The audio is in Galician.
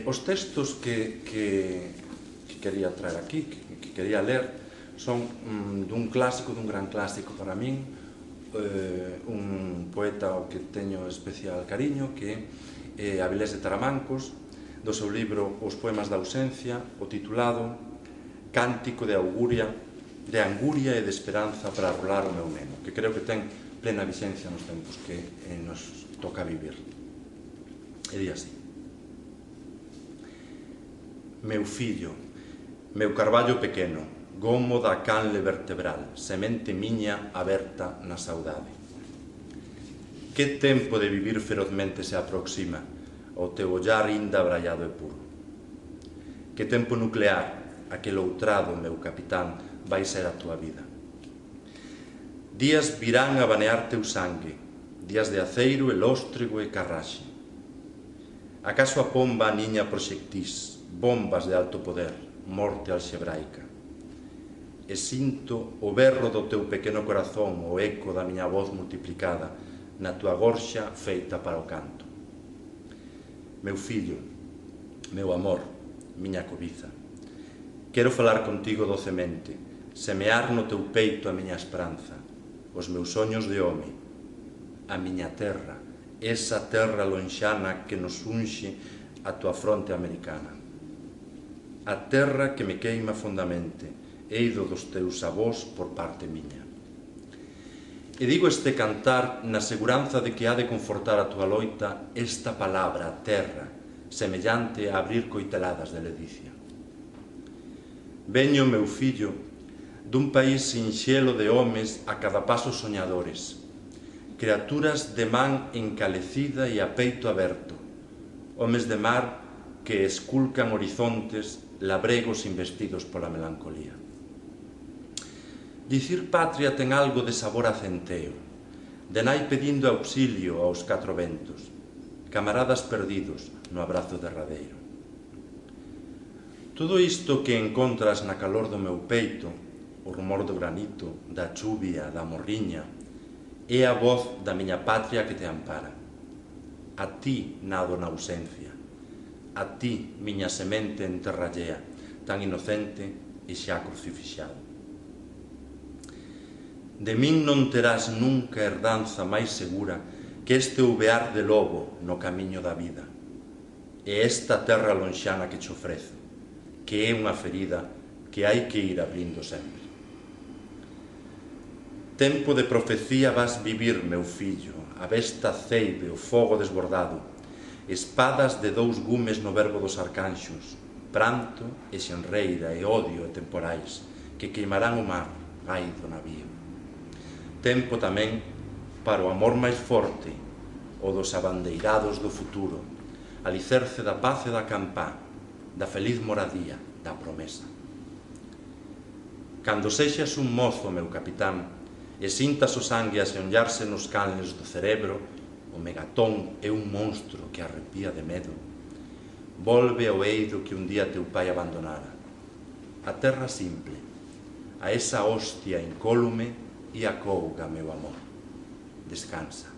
Os textos que quería traer aquí, que quería ler, son dun clásico, dun gran clásico para min, un poeta ao que teño especial cariño, que é Avilés de Taramancos, do seu libro Os poemas da ausencia, o titulado Cántico de Anguria e de esperanza para rolar o meu neno, que creo que ten plena vixencia nos tempos que nos toca vivir. E di así: meu fillo, meu carballo pequeno, gomo da canle vertebral, semente miña aberta na saudade. Que tempo de vivir ferozmente se aproxima ao teu ollar inda brallado e puro. Que tempo nuclear, aquel outrado, meu capitán, vai ser a tua vida. Días virán a banear teu sangue, días de aceiro e lóstrego e carraxe. Acaso a pomba a niña proxectís, bombas de alto poder, morte alxebraica. E sinto o berro do teu pequeno corazón, o eco da miña voz multiplicada, na tua gorxa feita para o canto. Meu fillo, meu amor, miña cobiza, quero falar contigo docemente, semear no teu peito a miña esperanza, os meus soños de home, a miña terra, esa terra lonxana que nos unxe a tua fronte americana. A terra que me queima fondamente, eido dos teus avós por parte miña. E digo este cantar na seguranza de que ha de confortar a tua loita esta palabra, terra, semellante a abrir coiteladas de ledicia. Veño, meu fillo, dun país sinxelo de homes a cada paso soñadores, criaturas de man encalecida e a peito aberto, homes de mar que esculcan horizontes labregos investidos pola melancolía. Dicir patria ten algo de sabor a centeo, de nai pedindo auxilio aos catro ventos, camaradas perdidos no abrazo derradeiro. Todo isto que encontras na calor do meu peito, o rumor do granito, da chuvia, da morriña, é a voz da miña patria que te ampara. A ti nado na ausencia, a ti miña semente enterrallea, tan inocente e xa crucifixado. De min non terás nunca herdanza máis segura que este uvear de lobo no camiño da vida, e esta terra lonxana que te ofrezo, que é unha ferida que hai que ir abrindo sempre. Tempo de profecía vas vivir, meu fillo, a besta ceibe, o fogo desbordado, espadas de dous gumes no verbo dos arcanxos, pranto e xenreira e odio e temporais, que queimarán o mar, ai do navío. Tempo tamén para o amor máis forte, o dos abandeirados do futuro, alicerce da paz e da campá, da feliz moradía, da promesa. Cando sexas un mozo, meu capitán, e sintas o sangue a xeonllarse nos canles do cerebro, o megatón é un monstro que arrepía de medo. Volve ao eido que un día teu pai abandonara, a terra simple, a esa hostia incólume e acouga, meu amor. Descansa.